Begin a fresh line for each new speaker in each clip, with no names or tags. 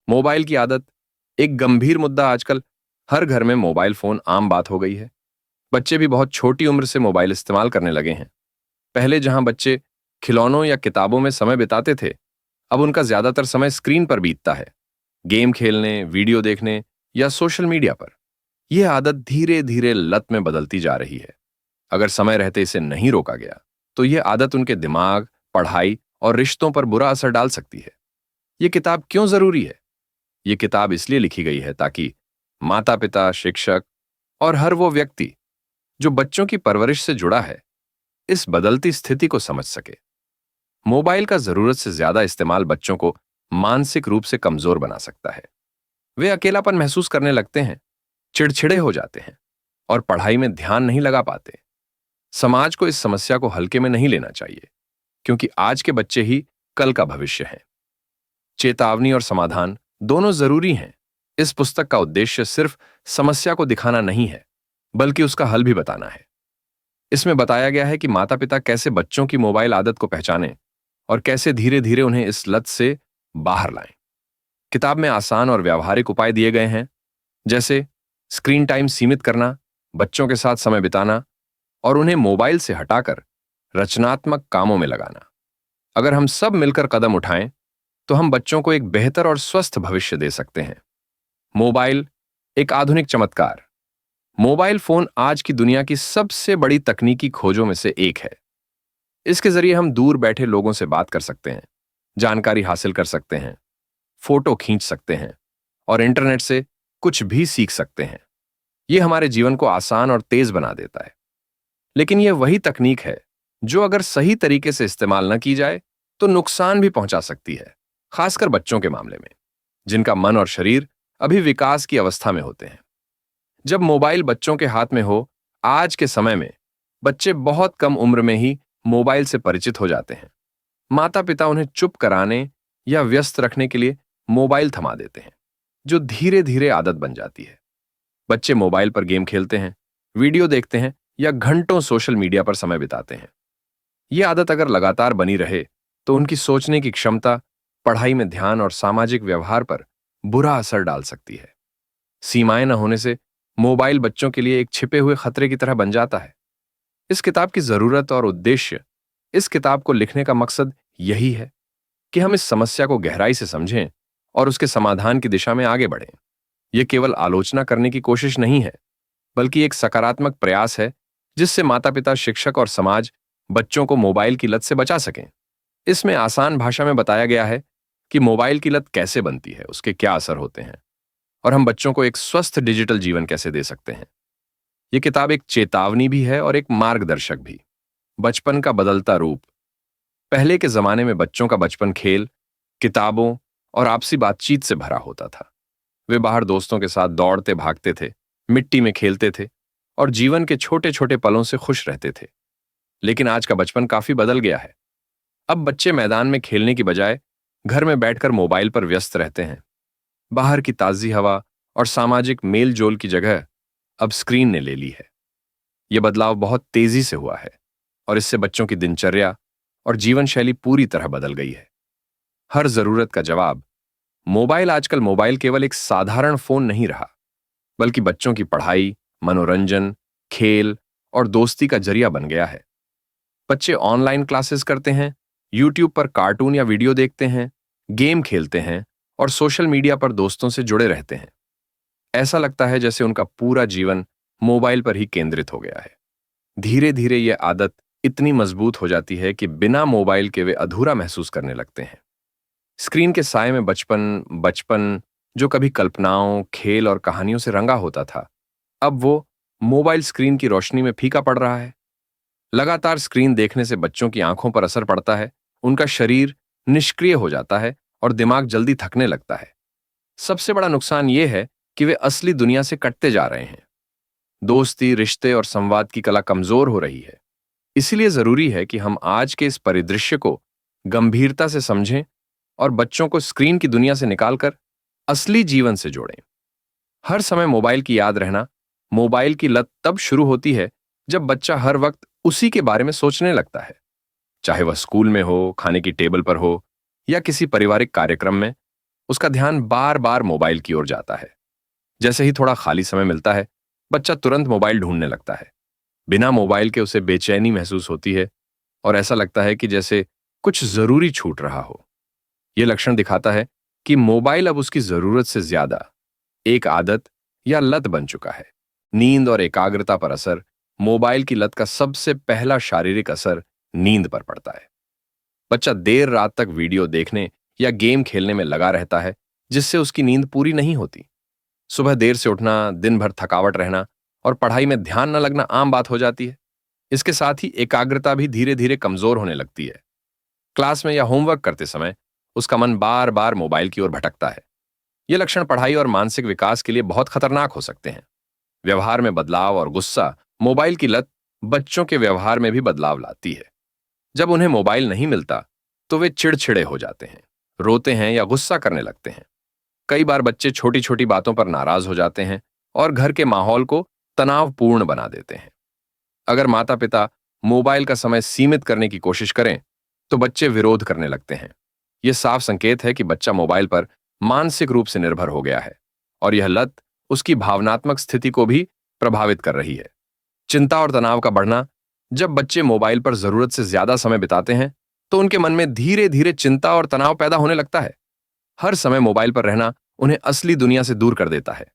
Mobile की आदत एक गंभीर मुद्दा आजकल। हर घर में मोबाइल फोन आम बात हो गई है। बच्चे भी बहुत छोटी उम्र से मोबाइल इस्तेमाल करने लगे हैं। पहले जहां बच्चे खिलौनों या किताबों में समय बिताते थे, अब उनका ज्यादातर समय स्क्रीन पर बीतता है, गेम खेलने, वीडियो देखने या सोशल मीडिया पर। यह आदत धीरे धीरे लत में बदलती जा रही है। अगर समय रहते इसे नहीं रोका गया तो यह आदत उनके दिमाग, पढ़ाई और रिश्तों पर बुरा असर डाल सकती है। यह किताब क्यों जरूरी है? यह किताब इसलिए लिखी गई है ताकि माता पिता, शिक्षक और हर वो व्यक्ति जो बच्चों की परवरिश से जुड़ा है, इस बदलती स्थिति को समझ सके। मोबाइल का जरूरत से ज्यादा इस्तेमाल बच्चों को मानसिक रूप से कमजोर बना सकता है। वे अकेलापन महसूस करने लगते हैं, चिड़चिड़े हो जाते हैं और पढ़ाई में ध्यान नहीं लगा पाते। समाज को इस समस्या को हल्के में नहीं लेना चाहिए, क्योंकि आज के बच्चे ही कल का भविष्य हैं। चेतावनी और समाधान दोनों जरूरी हैं। इस पुस्तक का उद्देश्य सिर्फ समस्या को दिखाना नहीं है, बल्कि उसका हल भी बताना है। इसमें बताया गया है कि माता पिता कैसे बच्चों की मोबाइल आदत को पहचानें और कैसे धीरे धीरे उन्हें इस लत से बाहर लाएं। किताब में आसान और व्यावहारिक उपाय दिए गए हैं, जैसे स्क्रीन टाइम सीमित करना, बच्चों के साथ समय बिताना और उन्हें मोबाइल से हटाकर रचनात्मक कामों में लगाना। अगर हम सब मिलकर कदम उठाएं तो हम बच्चों को एक बेहतर और स्वस्थ भविष्य दे सकते हैं। मोबाइल एक आधुनिक चमत्कार। मोबाइल फोन आज की दुनिया की सबसे बड़ी तकनीकी खोजों में से एक है। इसके जरिए हम दूर बैठे लोगों से बात कर सकते हैं, जानकारी हासिल कर सकते हैं, फोटो खींच सकते हैं और इंटरनेट से कुछ भी सीख सकते हैं। यह हमारे जीवन को आसान और तेज बना देता है। लेकिन यह वही तकनीक है जो अगर सही तरीके से इस्तेमाल न की जाए तो नुकसान भी पहुंचा सकती है, खासकर बच्चों के मामले में, जिनका मन और शरीर अभी विकास की अवस्था में होते हैं। जब मोबाइल बच्चों के हाथ में हो, आज के समय में बच्चे बहुत कम उम्र में ही मोबाइल से परिचित हो जाते हैं। माता पिता उन्हें चुप कराने या व्यस्त रखने के लिए मोबाइल थमा देते हैं, जो धीरे धीरे आदत बन जाती है। बच्चे मोबाइल पर गेम खेलते हैं, वीडियो देखते हैं या घंटों सोशल मीडिया पर समय बिताते हैं। यह आदत अगर लगातार बनी रहे तो उनकी सोचने की क्षमता, पढ़ाई में ध्यान और सामाजिक व्यवहार पर बुरा असर डाल सकती है। सीमाएं न होने से मोबाइल बच्चों के लिए एक छिपे हुए खतरे की तरह बन जाता है। इस किताब की जरूरत और उद्देश्य, इस किताब को लिखने का मकसद यही है कि हम इस समस्या को गहराई से समझें और उसके समाधान की दिशा में आगे बढ़ें। यह केवल आलोचना करने की कोशिश नहीं है, बल्कि एक सकारात्मक प्रयास है जिससे माता पिता, शिक्षक और समाज बच्चों को मोबाइल की लत से बचा सकें। इसमें आसान भाषा में बताया गया है कि मोबाइल की लत कैसे बनती है, उसके क्या असर होते हैं और हम बच्चों को एक स्वस्थ डिजिटल जीवन कैसे दे सकते हैं। यह किताब एक चेतावनी भी है और एक मार्गदर्शक भी। बचपन का बदलता रूप। पहले के जमाने में बच्चों का बचपन खेल, किताबों और आपसी बातचीत से भरा होता था। वे बाहर दोस्तों के साथ दौड़ते भागते थे, मिट्टी में खेलते थे और जीवन के छोटे छोटे पलों से खुश रहते थे। लेकिन आज का बचपन काफी बदल गया है। अब बच्चे मैदान में खेलने की बजाय घर में बैठकर मोबाइल पर व्यस्त रहते हैं। बाहर की ताजी हवा और सामाजिक मेल जोल की जगह अब स्क्रीन ने ले ली है। यह बदलाव बहुत तेजी से हुआ है और इससे बच्चों की दिनचर्या और जीवन शैली पूरी तरह बदल गई है। हर जरूरत का जवाब मोबाइल। आजकल मोबाइल केवल एक साधारण फोन नहीं रहा, बल्कि बच्चों की पढ़ाई, मनोरंजन, खेल और दोस्ती का जरिया बन गया है। बच्चे ऑनलाइन क्लासेस करते हैं, यूट्यूब पर कार्टून या वीडियो देखते हैं, गेम खेलते हैं और सोशल मीडिया पर दोस्तों से जुड़े रहते हैं। ऐसा लगता है जैसे उनका पूरा जीवन मोबाइल पर ही केंद्रित हो गया है। धीरे धीरे यह आदत इतनी मजबूत हो जाती है कि बिना मोबाइल के वे अधूरा महसूस करने लगते हैं। स्क्रीन के साए में बचपन बचपन जो कभी कल्पनाओं, खेल और कहानियों से रंगा होता था, अब वो मोबाइल स्क्रीन की रोशनी में फीका पड़ रहा है। लगातार स्क्रीन देखने से बच्चों की आंखों पर असर पड़ता है, उनका शरीर निष्क्रिय हो जाता है और दिमाग जल्दी थकने लगता है। सबसे बड़ा नुकसान यह है कि वे असली दुनिया से कटते जा रहे हैं। दोस्ती, रिश्ते और संवाद की कला कमजोर हो रही है। इसीलिए जरूरी है कि हम आज के इस परिदृश्य को गंभीरता से समझें और बच्चों को स्क्रीन की दुनिया से निकालकर असली जीवन से जोड़ें। हर समय मोबाइल की याद रहना। मोबाइल की लत तब शुरू होती है जब बच्चा हर वक्त उसी के बारे में सोचने लगता है, चाहे वह स्कूल में हो, खाने की टेबल पर हो या किसी पारिवारिक कार्यक्रम में। उसका ध्यान बार बार मोबाइल की ओर जाता है। जैसे ही थोड़ा खाली समय मिलता है, बच्चा तुरंत मोबाइल ढूंढने लगता है। बिना मोबाइल के उसे बेचैनी महसूस होती है और ऐसा लगता है कि जैसे कुछ जरूरी छूट रहा हो। यह लक्षण दिखाता है कि मोबाइल अब उसकी जरूरत से ज्यादा एक आदत या लत बन चुका है। नींद और एकाग्रता पर असर। मोबाइल की लत का सबसे पहला शारीरिक असर नींद पर पड़ता है। बच्चा देर रात तक वीडियो देखने या गेम खेलने में लगा रहता है, जिससे उसकी नींद पूरी नहीं होती। सुबह देर से उठना, दिन भर थकावट रहना और पढ़ाई में ध्यान न लगना आम बात हो जाती है। इसके साथ ही एकाग्रता भी धीरे धीरे कमजोर होने लगती है। क्लास में या होमवर्क करते समय उसका मन बार बार मोबाइल की ओर भटकता है। ये लक्षण पढ़ाई और मानसिक विकास के लिए बहुत खतरनाक हो सकते हैं। व्यवहार में बदलाव और गुस्सा। मोबाइल की लत बच्चों के व्यवहार में भी बदलाव लाती है। जब उन्हें मोबाइल नहीं मिलता तो वे चिड़चिड़े हो जाते हैं, रोते हैं या गुस्सा करने लगते हैं। कई बार बच्चे छोटी छोटी बातों पर नाराज हो जाते हैं और घर के माहौल को तनावपूर्ण बना देते हैं। अगर माता पिता मोबाइल का समय सीमित करने की कोशिश करें तो बच्चे विरोध करने लगते हैं। यह साफ संकेत है कि बच्चा मोबाइल पर मानसिक रूप से निर्भर हो गया है और यह लत उसकी भावनात्मक स्थिति को भी प्रभावित कर रही है। चिंता और तनाव का बढ़ना। जब बच्चे मोबाइल पर जरूरत से ज्यादा समय बिताते हैं तो उनके मन में धीरे धीरे चिंता और तनाव पैदा होने लगता है। हर समय मोबाइल पर रहना उन्हें असली दुनिया से दूर कर देता है।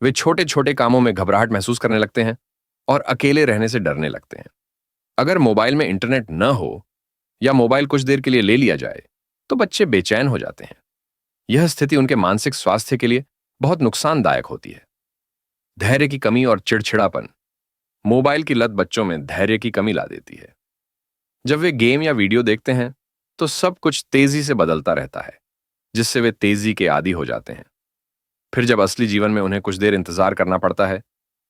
वे छोटे छोटे कामों में घबराहट महसूस करने लगते हैं और अकेले रहने से डरने लगते हैं। अगर मोबाइल में इंटरनेट न हो या मोबाइल कुछ देर के लिए ले लिया जाए तो बच्चे बेचैन हो जाते हैं। यह स्थिति उनके मानसिक स्वास्थ्य के लिए बहुत नुकसानदायक होती है। धैर्य की कमी और चिड़चिड़ापन। मोबाइल की लत बच्चों में धैर्य की कमी ला देती है। जब वे गेम या वीडियो देखते हैं तो सब कुछ तेजी से बदलता रहता है, जिससे वे तेजी के आदी हो जाते हैं। फिर जब असली जीवन में उन्हें कुछ देर इंतजार करना पड़ता है,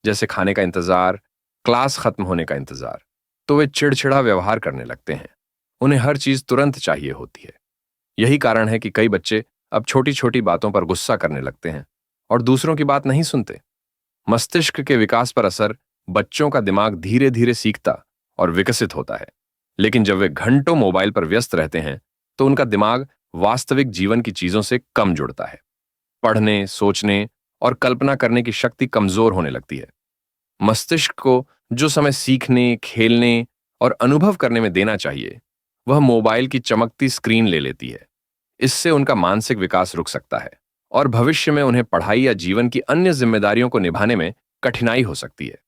जैसे खाने का इंतजार, क्लास खत्म होने का इंतजार, तो वे चिड़चिड़ा व्यवहार करने लगते हैं। उन्हें हर चीज तुरंत चाहिए होती है। यही कारण है कि कई बच्चे अब छोटी छोटी बातों पर गुस्सा करने लगते हैं और दूसरों की बात नहीं सुनते। मस्तिष्क के विकास पर असर। बच्चों का दिमाग धीरे धीरे सीखता और विकसित होता है, लेकिन जब वे घंटों मोबाइल पर व्यस्त रहते हैं तो उनका दिमाग वास्तविक जीवन की चीजों से कम जुड़ता है। पढ़ने, सोचने और कल्पना करने की शक्ति कमजोर होने लगती है। मस्तिष्क को जो समय सीखने, खेलने और अनुभव करने में देना चाहिए, वह मोबाइल की चमकती स्क्रीन ले लेती है। इससे उनका मानसिक विकास रुक सकता है और भविष्य में उन्हें पढ़ाई या जीवन की अन्य जिम्मेदारियों को निभाने में कठिनाई हो सकती है।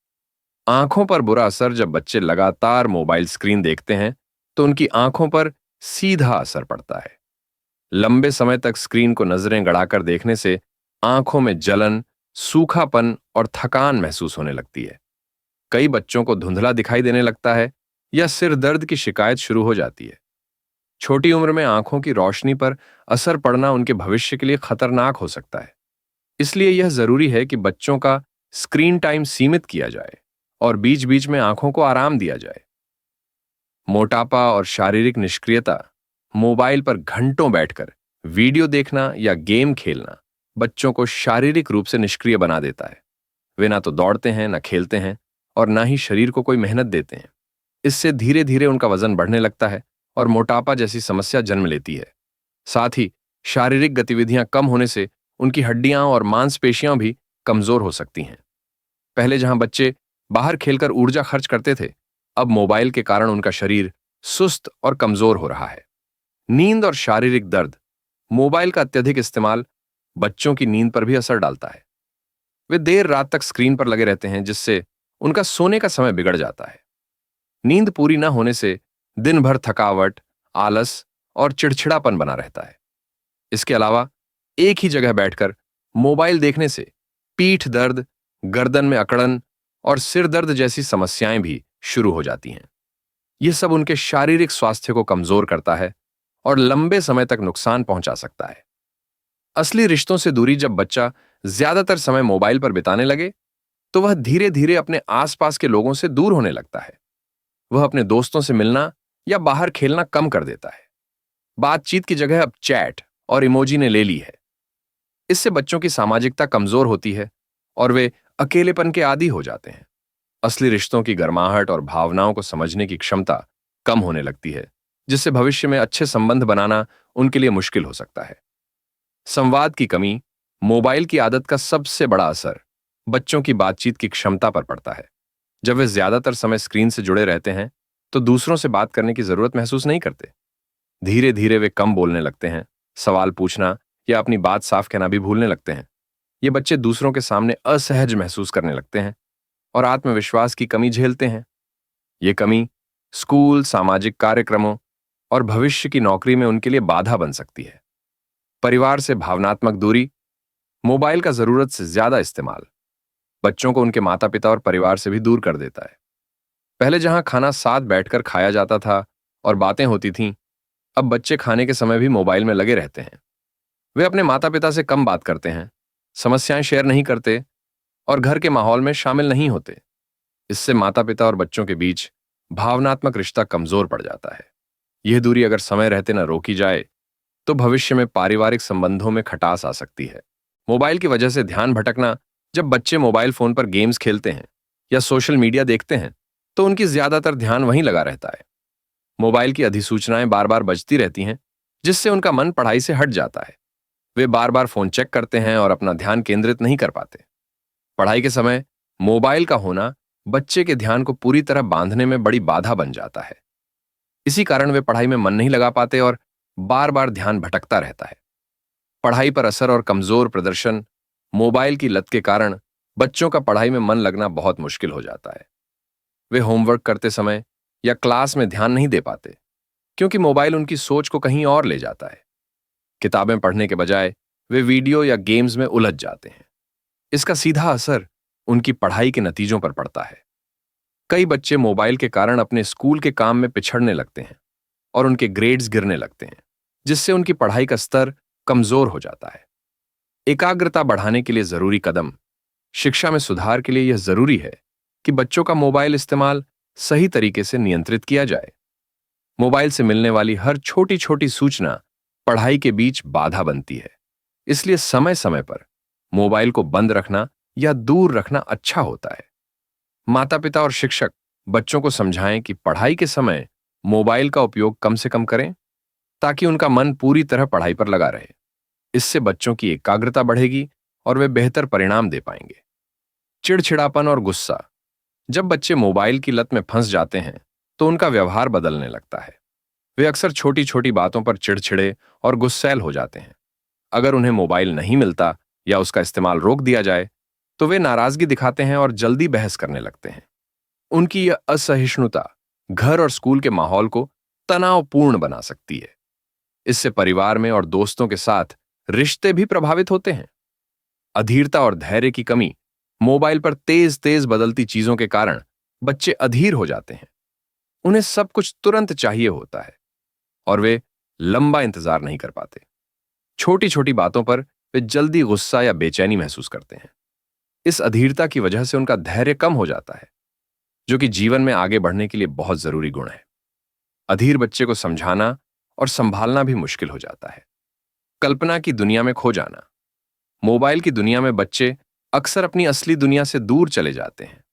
आंखों पर बुरा असर। जब बच्चे लगातार मोबाइल स्क्रीन देखते हैं तो उनकी आंखों पर सीधा असर पड़ता है। लंबे समय तक स्क्रीन को नजरें गड़ाकर देखने से आंखों में जलन, सूखापन और थकान महसूस होने लगती है। कई बच्चों को धुंधला दिखाई देने लगता है या सिर दर्द की शिकायत शुरू हो जाती है। छोटी उम्र में आंखों की रोशनी पर असर पड़ना उनके भविष्य के लिए खतरनाक हो सकता है। इसलिए यह जरूरी है कि बच्चों का स्क्रीन टाइम सीमित किया जाए और बीच बीच में आंखों को आराम दिया जाए। मोटापा और शारीरिक निष्क्रियता। मोबाइल पर घंटों बैठकर वीडियो देखना या गेम खेलना बच्चों को शारीरिक रूप से निष्क्रिय बना देता है। वे ना तो दौड़ते हैं, ना खेलते हैं और ना ही शरीर को कोई मेहनत देते हैं। इससे धीरे धीरे उनका वजन बढ़ने लगता है और मोटापा जैसी समस्या जन्म लेती है। साथ ही शारीरिक गतिविधियां कम होने से उनकी हड्डियां और मांसपेशियां भी कमजोर हो सकती हैं। पहले जहां बच्चे बाहर खेलकर ऊर्जा खर्च करते थे, अब मोबाइल के कारण उनका शरीर सुस्त और कमजोर हो रहा है। नींद और शारीरिक दर्द। मोबाइल का अत्यधिक इस्तेमाल बच्चों की नींद पर भी असर डालता है। वे देर रात तक स्क्रीन पर लगे रहते हैं, जिससे उनका सोने का समय बिगड़ जाता है। नींद पूरी न होने से दिन भर थकावट, आलस और चिड़चिड़ापन बना रहता है। इसके अलावा एक ही जगह बैठकर मोबाइल देखने से पीठ दर्द, गर्दन में अकड़न और सिर दर्द जैसी समस्याएं भी शुरू हो जाती हैं। यह सब उनके शारीरिक स्वास्थ्य को कमजोर करता है और लंबे समय तक नुकसान पहुंचा सकता है। असली रिश्तों से दूरी। जब बच्चा ज्यादातर समय मोबाइल पर बिताने लगे तो वह धीरे धीरे अपने आसपास के लोगों से दूर होने लगता है। वह अपने दोस्तों से मिलना या बाहर खेलना कम कर देता है। बातचीत की जगह अब चैट और इमोजी ने ले ली है। इससे बच्चों की सामाजिकता कमजोर होती है और वे अकेलेपन के आदी हो जाते हैं। असली रिश्तों की गर्माहट और भावनाओं को समझने की क्षमता कम होने लगती है, जिससे भविष्य में अच्छे संबंध बनाना उनके लिए मुश्किल हो सकता है। संवाद की कमी, मोबाइल की आदत का सबसे बड़ा असर बच्चों की बातचीत की क्षमता पर पड़ता है। जब वे ज्यादातर समय स्क्रीन से जुड़े रहते हैं, तो दूसरों से बात करने की जरूरत महसूस नहीं करते। धीरे धीरे वे कम बोलने लगते हैं, सवाल पूछना या अपनी बात साफ कहना भी भूलने लगते हैं। ये बच्चे दूसरों के सामने असहज महसूस करने लगते हैं और आत्मविश्वास की कमी झेलते हैं। ये कमी स्कूल, सामाजिक कार्यक्रमों और भविष्य की नौकरी में उनके लिए बाधा बन सकती है। परिवार से भावनात्मक दूरी, मोबाइल का जरूरत से ज्यादा इस्तेमाल बच्चों को उनके माता पिता और परिवार से भी दूर कर देता है। पहले जहां खाना साथ बैठकर खाया जाता था और बातें होती थीं, अब बच्चे खाने के समय भी मोबाइल में लगे रहते हैं। वे अपने माता पिता से कम बात करते हैं, समस्याएं शेयर नहीं करते और घर के माहौल में शामिल नहीं होते। इससे माता पिता और बच्चों के बीच भावनात्मक रिश्ता कमजोर पड़ जाता है। यह दूरी अगर समय रहते न रोकी जाए, तो भविष्य में पारिवारिक संबंधों में खटास आ सकती है। मोबाइल की वजह से ध्यान भटकना, जब बच्चे मोबाइल फोन पर गेम्स खेलते हैं या सोशल मीडिया देखते हैं, तो उनकी ज्यादातर ध्यान वहीं लगा रहता है। मोबाइल की अधिसूचनाएं बार बार बजती रहती हैं, जिससे उनका मन पढ़ाई से हट जाता है। वे बार बार फोन चेक करते हैं और अपना ध्यान केंद्रित नहीं कर पाते। पढ़ाई के समय मोबाइल का होना बच्चे के ध्यान को पूरी तरह बांधने में बड़ी बाधा बन जाता है। इसी कारण वे पढ़ाई में मन नहीं लगा पाते और बार बार ध्यान भटकता रहता है। पढ़ाई पर असर और कमजोर प्रदर्शन, मोबाइल की लत के कारण बच्चों का पढ़ाई में मन लगना बहुत मुश्किल हो जाता है। वे होमवर्क करते समय या क्लास में ध्यान नहीं दे पाते, क्योंकि मोबाइल उनकी सोच को कहीं और ले जाता है। किताबें पढ़ने के बजाय वे वीडियो या गेम्स में उलझ जाते हैं। इसका सीधा असर उनकी पढ़ाई के नतीजों पर पड़ता है। कई बच्चे मोबाइल के कारण अपने स्कूल के काम में पिछड़ने लगते हैं और उनके ग्रेड्स गिरने लगते हैं, जिससे उनकी पढ़ाई का स्तर कमजोर हो जाता है। एकाग्रता बढ़ाने के लिए जरूरी कदम, शिक्षा में सुधार के लिए यह जरूरी है कि बच्चों का मोबाइल इस्तेमाल सही तरीके से नियंत्रित किया जाए। मोबाइल से मिलने वाली हर छोटी छोटी सूचना पढ़ाई के बीच बाधा बनती है, इसलिए समय समय पर मोबाइल को बंद रखना या दूर रखना अच्छा होता है। माता पिता और शिक्षक बच्चों को समझाएं कि पढ़ाई के समय मोबाइल का उपयोग कम से कम करें, ताकि उनका मन पूरी तरह पढ़ाई पर लगा रहे। इससे बच्चों की एकाग्रता बढ़ेगी और वे बेहतर परिणाम दे पाएंगे। चिड़चिड़ापन और गुस्सा, जब बच्चे मोबाइल की लत में फंस जाते हैं, तो उनका व्यवहार बदलने लगता है। वे अक्सर छोटी छोटी बातों पर चिड़चिड़े और गुस्सैल हो जाते हैं। अगर उन्हें मोबाइल नहीं मिलता या उसका इस्तेमाल रोक दिया जाए, तो वे नाराजगी दिखाते हैं और जल्दी बहस करने लगते हैं। उनकी यह असहिष्णुता घर और स्कूल के माहौल को तनावपूर्ण बना सकती है। इससे परिवार में और दोस्तों के साथ रिश्ते भी प्रभावित होते हैं। अधीरता और धैर्य की कमी, मोबाइल पर तेज तेज बदलती चीजों के कारण बच्चे अधीर हो जाते हैं। उन्हें सब कुछ तुरंत चाहिए होता है और वे लंबा इंतजार नहीं कर पाते। छोटी छोटी बातों पर वे जल्दी गुस्सा या बेचैनी महसूस करते हैं। इस अधीरता की वजह से उनका धैर्य कम हो जाता है, जो कि जीवन में आगे बढ़ने के लिए बहुत जरूरी गुण है। अधीर बच्चे को समझाना और संभालना भी मुश्किल हो जाता है। कल्पना की दुनिया में खो जाना, मोबाइल की दुनिया में बच्चे अक्सर अपनी असली दुनिया से दूर चले जाते हैं।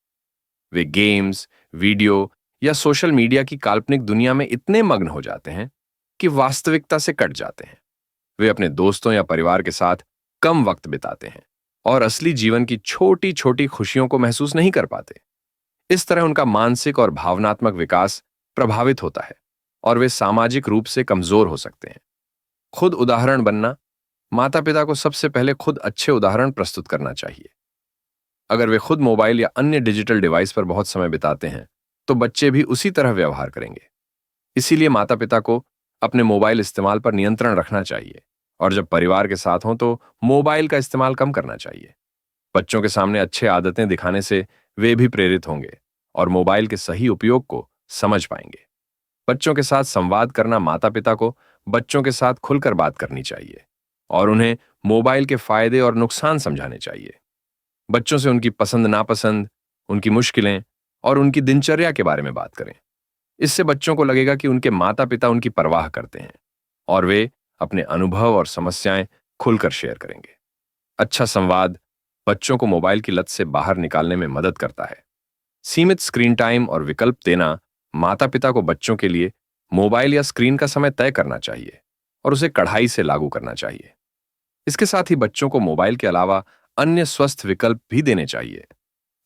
वे गेम्स, वीडियो या सोशल मीडिया की काल्पनिक दुनिया में इतने मग्न हो जाते हैं कि वास्तविकता से कट जाते हैं। वे अपने दोस्तों या परिवार के साथ कम वक्त बिताते हैं और असली जीवन की छोटी छोटी खुशियों को महसूस नहीं कर पाते। इस तरह उनका मानसिक और भावनात्मक विकास प्रभावित होता है और वे सामाजिक रूप से कमजोर हो सकते हैं। खुद उदाहरण बनना, माता पिता को सबसे पहले खुद अच्छे उदाहरण प्रस्तुत करना चाहिए। अगर वे खुद मोबाइल या अन्य डिजिटल डिवाइस पर बहुत समय बिताते हैं, तो बच्चे भी उसी तरह व्यवहार करेंगे। इसीलिए माता पिता को अपने मोबाइल इस्तेमाल पर नियंत्रण रखना चाहिए और जब परिवार के साथ हों तो मोबाइल का इस्तेमाल कम करना चाहिए। बच्चों के सामने अच्छे आदतें दिखाने से वे भी प्रेरित होंगे और मोबाइल के सही उपयोग को समझ पाएंगे। बच्चों के साथ संवाद करना, माता पिता को बच्चों के साथ खुलकर बात करनी चाहिए और उन्हें मोबाइल के फायदे और नुकसान समझाने चाहिए। बच्चों से उनकी पसंद नापसंद, उनकी मुश्किलें और उनकी दिनचर्या के बारे में बात करें। इससे बच्चों को लगेगा कि उनके माता पिता उनकी परवाह करते हैं और वे अपने अनुभव और समस्याएं खुलकर शेयर करेंगे। अच्छा संवाद बच्चों को मोबाइल की लत से बाहर निकालने में मदद करता है। सीमित स्क्रीन टाइम और विकल्प देना, माता पिता को बच्चों के लिए मोबाइल या स्क्रीन का समय तय करना चाहिए और उसे कड़ाई से लागू करना चाहिए। इसके साथ ही बच्चों को मोबाइल के अलावा अन्य स्वस्थ विकल्प भी देने चाहिए,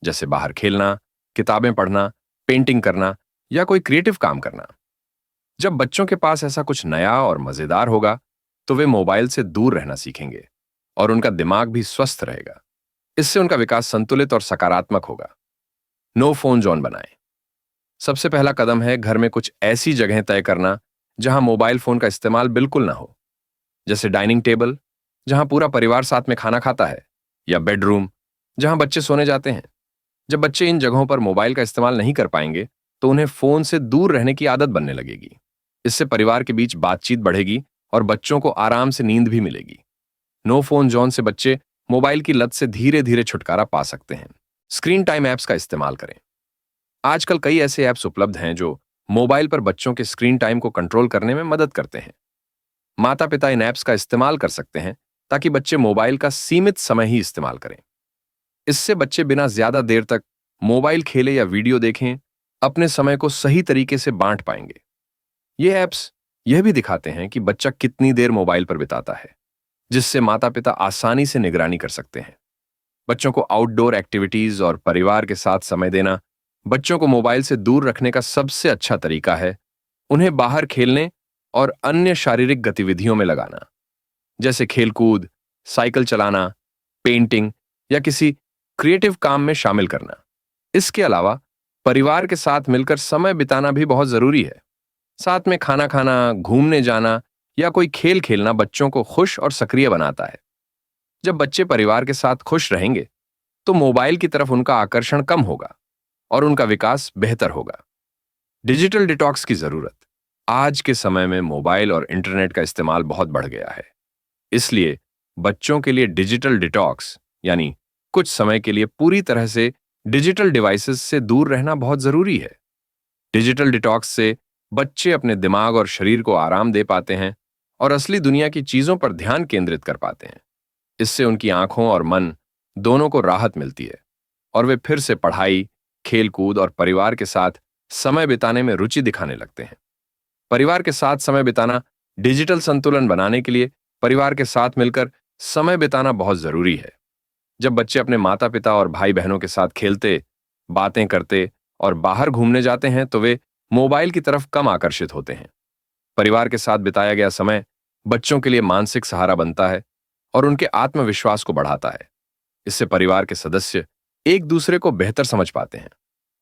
जैसे बाहर खेलना, किताबें पढ़ना, पेंटिंग करना या कोई क्रिएटिव काम करना। जब बच्चों के पास ऐसा कुछ नया और मजेदार होगा, तो वे मोबाइल से दूर रहना सीखेंगे और उनका दिमाग भी स्वस्थ रहेगा। इससे उनका विकास संतुलित और सकारात्मक होगा। नो फोन जोन बनाएं। सबसे पहला कदम है घर में कुछ ऐसी जगह तय करना जहां मोबाइल फोन का इस्तेमाल बिल्कुल ना हो, जैसे डाइनिंग टेबल जहां पूरा परिवार साथ में खाना खाता है, या बेडरूम जहां बच्चे सोने जाते हैं। जब बच्चे इन जगहों पर मोबाइल का इस्तेमाल नहीं कर पाएंगे, तो उन्हें फोन से दूर रहने की आदत बनने लगेगी। इससे परिवार के बीच बातचीत बढ़ेगी और बच्चों को आराम से नींद भी मिलेगी। नो फोन जोन से बच्चे मोबाइल की लत से धीरे धीरे छुटकारा पा सकते हैं। स्क्रीन टाइम ऐप्स का इस्तेमाल करें। आजकल कई ऐसे ऐप्स उपलब्ध हैं जो मोबाइल पर बच्चों के स्क्रीन टाइम को कंट्रोल करने में मदद करते हैं। माता पिता इन ऐप्स का इस्तेमाल कर सकते हैं ताकि बच्चे मोबाइल का सीमित समय ही इस्तेमाल करें। इससे बच्चे बिना ज्यादा देर तक मोबाइल खेले या वीडियो देखें अपने समय को सही तरीके से बांट पाएंगे। ये ऐप्स यह भी दिखाते हैं कि बच्चा कितनी देर मोबाइल पर बिताता है, जिससे माता पिता आसानी से निगरानी कर सकते हैं। बच्चों को आउटडोर एक्टिविटीज और परिवार के साथ समय देना बच्चों को मोबाइल से दूर रखने का सबसे अच्छा तरीका है। उन्हें बाहर खेलने और अन्य शारीरिक गतिविधियों में लगाना, जैसे खेलकूद, साइकिल चलाना, पेंटिंग या किसी क्रिएटिव काम में शामिल करना। इसके अलावा परिवार के साथ मिलकर समय बिताना भी बहुत जरूरी है। साथ में खाना खाना, घूमने जाना या कोई खेल खेलना बच्चों को खुश और सक्रिय बनाता है। जब बच्चे परिवार के साथ खुश रहेंगे, तो मोबाइल की तरफ उनका आकर्षण कम होगा और उनका विकास बेहतर होगा। डिजिटल डिटॉक्स की जरूरत। आज के समय में मोबाइल और इंटरनेट का इस्तेमाल बहुत बढ़ गया है। इसलिए बच्चों के लिए डिजिटल डिटॉक्स, यानी कुछ समय के लिए पूरी तरह से डिजिटल डिवाइसेस से दूर रहना बहुत जरूरी है। डिजिटल डिटॉक्स से बच्चे अपने दिमाग और शरीर को आराम दे पाते हैं और असली दुनिया की चीजों पर ध्यान केंद्रित कर पाते हैं। इससे उनकी आंखों और मन दोनों को राहत मिलती है और वे फिर से पढ़ाई, खेलकूद और परिवार के साथ समय बिताने में रुचि दिखाने लगते हैं। परिवार के साथ समय बिताना। डिजिटल संतुलन बनाने के लिए परिवार के साथ मिलकर समय बिताना बहुत जरूरी है। जब बच्चे अपने माता पिता और भाई बहनों के साथ खेलते, बातें करते और बाहर घूमने जाते हैं, तो वे मोबाइल की तरफ कम आकर्षित होते हैं। परिवार के साथ बिताया गया समय बच्चों के लिए मानसिक सहारा बनता है और उनके आत्मविश्वास को बढ़ाता है। इससे परिवार के सदस्य एक दूसरे को बेहतर समझ पाते हैं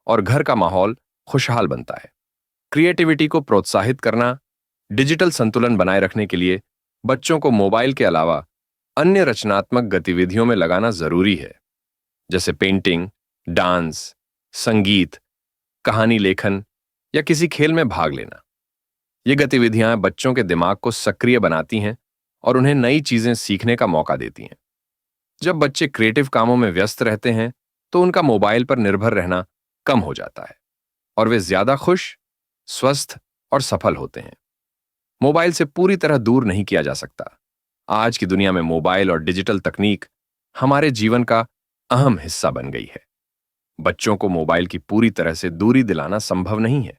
और घर का माहौल खुशहाल बनता है। क्रिएटिविटी को प्रोत्साहित करना। डिजिटल संतुलन बनाए रखने के लिए बच्चों को मोबाइल के अलावा अन्य रचनात्मक गतिविधियों में लगाना जरूरी है, जैसे पेंटिंग, डांस, संगीत, कहानी लेखन या किसी खेल में भाग लेना। ये गतिविधियां बच्चों के दिमाग को सक्रिय बनाती हैं और उन्हें नई चीजें सीखने का मौका देती हैं। जब बच्चे क्रिएटिव कामों में व्यस्त रहते हैं, तो उनका मोबाइल पर निर्भर रहना कम हो जाता है और वे ज्यादा खुश, स्वस्थ और सफल होते हैं। मोबाइल से पूरी तरह दूर नहीं किया जा सकता। आज की दुनिया में मोबाइल और डिजिटल तकनीक हमारे जीवन का अहम हिस्सा बन गई है। बच्चों को मोबाइल की पूरी तरह से दूरी दिलाना संभव नहीं है,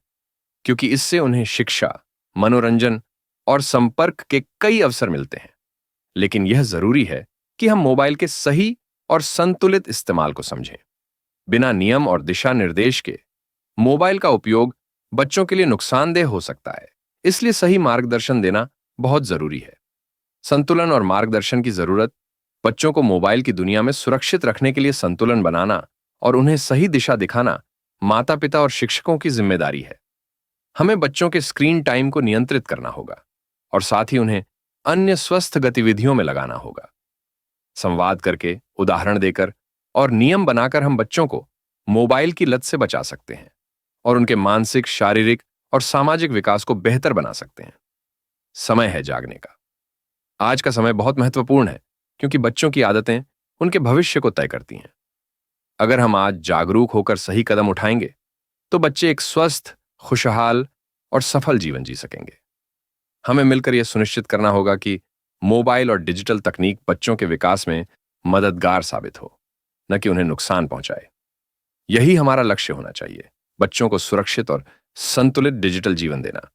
क्योंकि इससे उन्हें शिक्षा, मनोरंजन और संपर्क के कई अवसर मिलते हैं। लेकिन यह जरूरी है कि हम मोबाइल के सही और संतुलित इस्तेमाल को समझें। बिना नियम और दिशा निर्देश के मोबाइल का उपयोग बच्चों के लिए नुकसानदेह हो सकता है। इसलिए सही मार्गदर्शन देना बहुत जरूरी है। संतुलन और मार्गदर्शन की जरूरत। बच्चों को मोबाइल की दुनिया में सुरक्षित रखने के लिए संतुलन बनाना और उन्हें सही दिशा दिखाना माता पिता और शिक्षकों की जिम्मेदारी है। हमें बच्चों के स्क्रीन टाइम को नियंत्रित करना होगा और साथ ही उन्हें अन्य स्वस्थ गतिविधियों में लगाना होगा। संवाद करके, उदाहरण देकर और नियम बनाकर हम बच्चों को मोबाइल की लत से बचा सकते हैं और उनके मानसिक, शारीरिक और सामाजिक विकास को बेहतर बना सकते हैं। समय है जागने का। आज का समय बहुत महत्वपूर्ण है, क्योंकि बच्चों की आदतें उनके भविष्य को तय करती हैं। अगर हम आज जागरूक होकर सही कदम उठाएंगे, तो बच्चे एक स्वस्थ, खुशहाल और सफल जीवन जी सकेंगे। हमें मिलकर यह सुनिश्चित करना होगा कि मोबाइल और डिजिटल तकनीक बच्चों के विकास में मददगार साबित हो, न कि उन्हें नुकसान पहुंचाए। यही हमारा लक्ष्य होना चाहिए, बच्चों को सुरक्षित और संतुलित डिजिटल जीवन देना।